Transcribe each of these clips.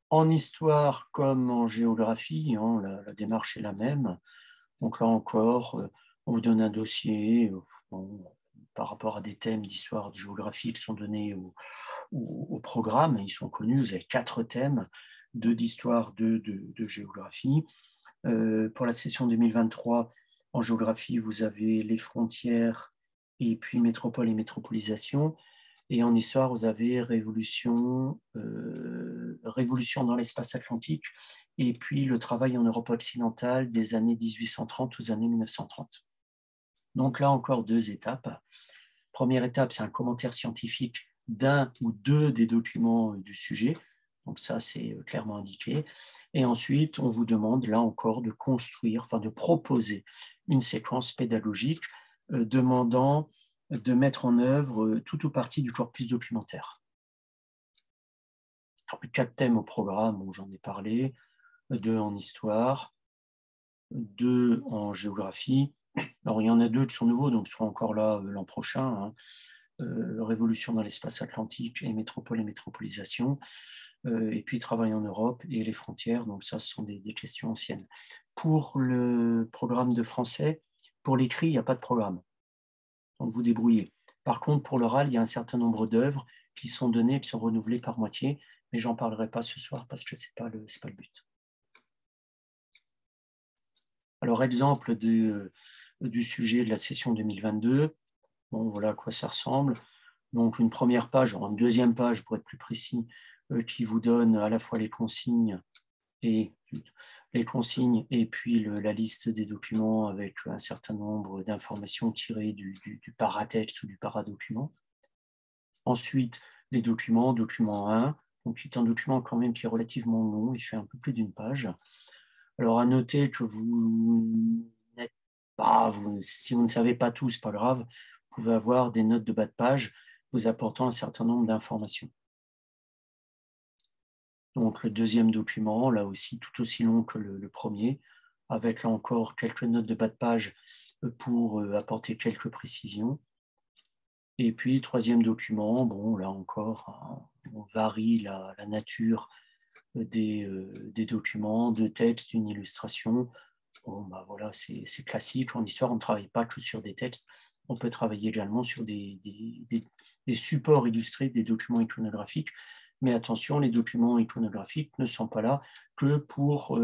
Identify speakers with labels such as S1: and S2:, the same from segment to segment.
S1: En histoire comme en géographie, hein, la démarche est la même. Donc là encore, on vous donne un dossier bon, par rapport à des thèmes d'histoire, de géographie qui sont donnés au programme. Ils sont connus, vous avez 4 thèmes, 2 d'histoire, 2 de géographie. Pour la session 2023, en géographie, vous avez les frontières et puis métropole et métropolisation. Et en histoire, vous avez révolution dans l'espace atlantique et puis le travail en Europe occidentale des années 1830 aux années 1930. Donc là encore, 2 étapes. Première étape, c'est un commentaire scientifique d'un ou 2 des documents du sujet. Donc ça, c'est clairement indiqué. Et ensuite, on vous demande, là encore, de construire, enfin de proposer une séquence pédagogique demandant de mettre en œuvre tout ou partie du corpus documentaire. Alors, 4 thèmes au programme, où j'en ai parlé, 2 en histoire, 2 en géographie. Alors, il y en a 2 qui sont nouveaux, donc ils seront encore là l'an prochain. Hein. Révolution dans l'espace atlantique et métropole et métropolisation. Et puis travail en Europe et les frontières, donc ça, ce sont des questions anciennes. Pour le programme de français, pour l'écrit, il n'y a pas de programme. Donc vous débrouillez. Par contre, pour l'oral, il y a un certain nombre d'œuvres qui sont données, qui sont renouvelées par moitié, mais j'en parlerai pas ce soir parce que c'est pas le but. Alors, exemple du sujet de la session 2022, bon, voilà à quoi ça ressemble. Donc, une première page, une deuxième page pour être plus précis, qui vous donne à la fois les consignes et puis la liste des documents avec un certain nombre d'informations tirées du paratexte ou du paradocument. Ensuite, les documents, document 1, donc c'est un document quand même qui est relativement long, il fait un peu plus d'une page. Alors à noter que vous n'êtes pas, si vous ne savez pas tout, c'est pas grave, vous pouvez avoir des notes de bas de page vous apportant un certain nombre d'informations. Donc le deuxième document, là aussi tout aussi long que le premier, avec là encore quelques notes de bas de page pour apporter quelques précisions. Et puis troisième document, bon là encore, on varie la nature des documents, de textes, une illustration. Bon, bah voilà, c'est classique. En histoire, on ne travaille pas que sur des textes. On peut travailler également sur des supports illustrés, des documents iconographiques. Mais attention, les documents iconographiques ne sont pas là que pour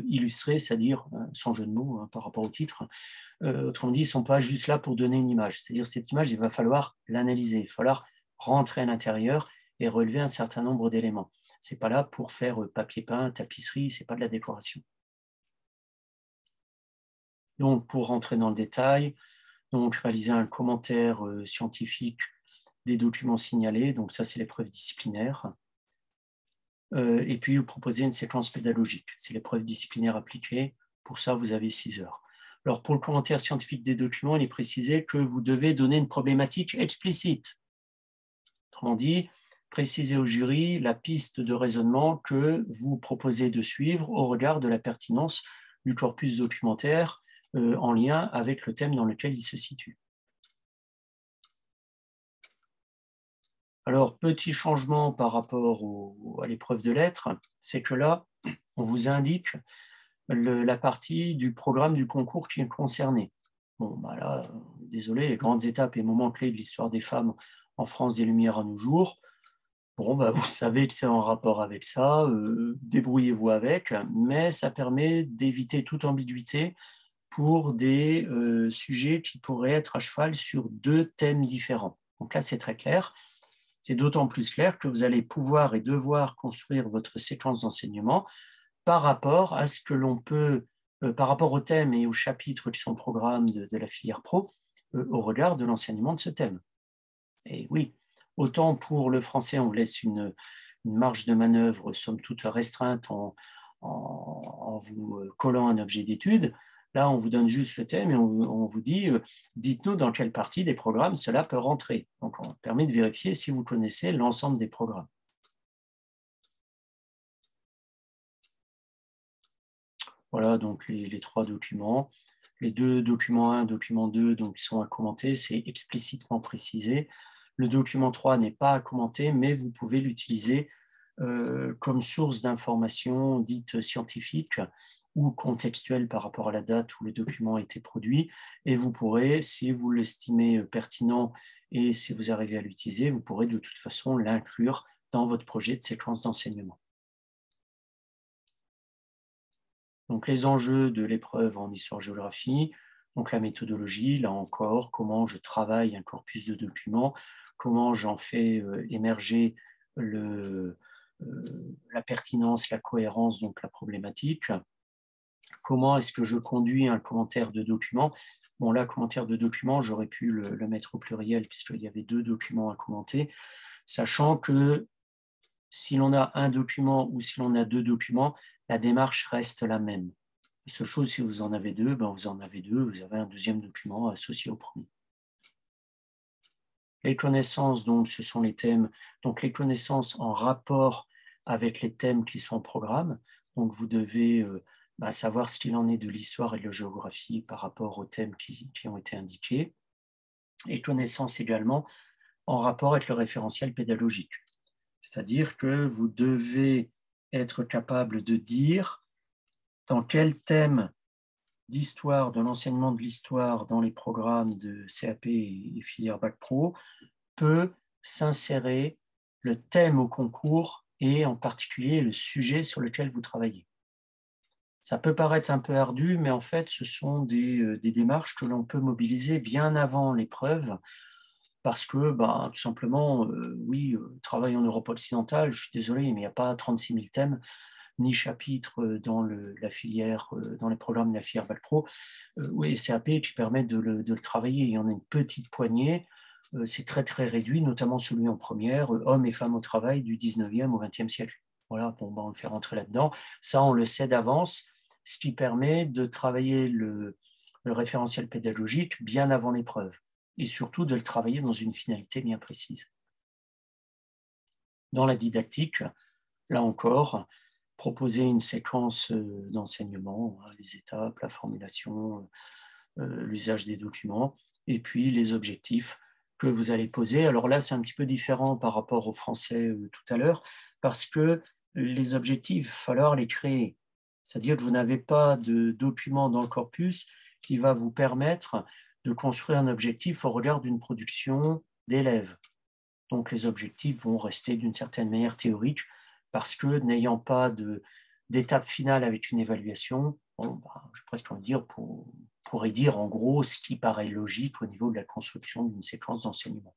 S1: illustrer, c'est-à-dire, sans jeu de mots hein, par rapport au titre, autrement dit, ils ne sont pas juste là pour donner une image. C'est-à-dire, cette image, il va falloir l'analyser, il va falloir rentrer à l'intérieur et relever un certain nombre d'éléments. Ce n'est pas là pour faire papier peint, tapisserie, ce n'est pas de la décoration. Donc, pour rentrer dans le détail, donc réaliser un commentaire scientifique des documents signalés, donc ça c'est l'épreuve disciplinaire, et puis vous proposez une séquence pédagogique, c'est l'épreuve disciplinaire appliquée, pour ça vous avez 6 heures. Alors pour le commentaire scientifique des documents, il est précisé que vous devez donner une problématique explicite. Autrement dit, préciser au jury la piste de raisonnement que vous proposez de suivre au regard de la pertinence du corpus documentaire en lien avec le thème dans lequel il se situe. Alors, petit changement par rapport à l'épreuve de lettres, c'est que là, on vous indique la partie du programme du concours qui est concernée. Bon, bah là, désolé, les grandes étapes et moments clés de l'histoire des femmes en France des Lumières à nos jours, bon, bah, vous savez que c'est en rapport avec ça, débrouillez-vous avec, mais ça permet d'éviter toute ambiguïté pour des sujets qui pourraient être à cheval sur 2 thèmes différents. Donc là, c'est très clair. C'est d'autant plus clair que vous allez pouvoir et devoir construire votre séquence d'enseignement par rapport à ce que l'on peut, par rapport au thème et aux chapitres qui sont au programme de la filière pro, au regard de l'enseignement de ce thème. Et oui, autant pour le français, on vous laisse une marge de manœuvre, somme toute restreinte, en vous collant un objet d'étude. Là, on vous donne juste le thème et on vous dit, dites-nous dans quelle partie des programmes cela peut rentrer. Donc, on permet de vérifier si vous connaissez l'ensemble des programmes. Voilà, donc les 3 documents. Les 2 documents 1, document 2, donc, qui sont à commenter, c'est explicitement précisé. Le document 3 n'est pas à commenter, mais vous pouvez l'utiliser comme source d'informations dites scientifiques ou contextuelles par rapport à la date où le document a été produit. Et vous pourrez, si vous l'estimez pertinent et si vous arrivez à l'utiliser, vous pourrez de toute façon l'inclure dans votre projet de séquence d'enseignement. Donc, les enjeux de l'épreuve en histoire-géographie, donc la méthodologie, là encore, comment je travaille un corpus de documents, comment j'en fais émerger la pertinence, la cohérence, donc la problématique. Comment est-ce que je conduis un commentaire de document? Bon, là, commentaire de document, j'aurais pu le mettre au pluriel puisqu'il y avait 2 documents à commenter, sachant que si l'on a un document ou si l'on a 2 documents, la démarche reste la même. La seule chose, si vous en avez 2, ben vous en avez 2, vous avez un deuxième document associé au premier. Les connaissances, donc, ce sont les thèmes. Donc, les connaissances en rapport avec les thèmes qui sont au programme. Donc, vous devez savoir ce qu'il en est de l'histoire et de la géographie par rapport aux thèmes qui ont été indiqués. Et connaissances également en rapport avec le référentiel pédagogique. C'est-à-dire que vous devez être capable de dire dans quel thème d'histoire, de l'enseignement de l'histoire dans les programmes de CAP et filière Bac Pro peut s'insérer le thème au concours et en particulier le sujet sur lequel vous travaillez. Ça peut paraître un peu ardu, mais en fait, ce sont des démarches que l'on peut mobiliser bien avant l'épreuve parce que, tout simplement, oui, travail en Europe occidentale, je suis désolé, mais il n'y a pas 36 000 thèmes ni chapitres dans la filière, dans les programmes de la filière Bac Pro, et CAP qui permettent de le travailler. Il y en a une petite poignée, c'est très très réduit, notamment celui en première, hommes et femmes au travail du 19e au 20e siècle. Voilà, bon, on le fait rentrer là-dedans. Ça, on le sait d'avance, ce qui permet de travailler le référentiel pédagogique bien avant l'épreuve, et surtout de le travailler dans une finalité bien précise. Dans la didactique, là encore, proposer une séquence d'enseignement, les étapes, la formulation, l'usage des documents, et puis les objectifs que vous allez poser. Alors là, c'est un petit peu différent par rapport au français tout à l'heure, parce que les objectifs, il va falloir les créer. C'est-à-dire que vous n'avez pas de document dans le corpus qui va vous permettre de construire un objectif au regard d'une production d'élèves. Donc les objectifs vont rester d'une certaine manière théoriques parce que n'ayant pas d'étape finale avec une évaluation, je presque envie de dire, pourrait dire en gros ce qui paraît logique au niveau de la construction d'une séquence d'enseignement.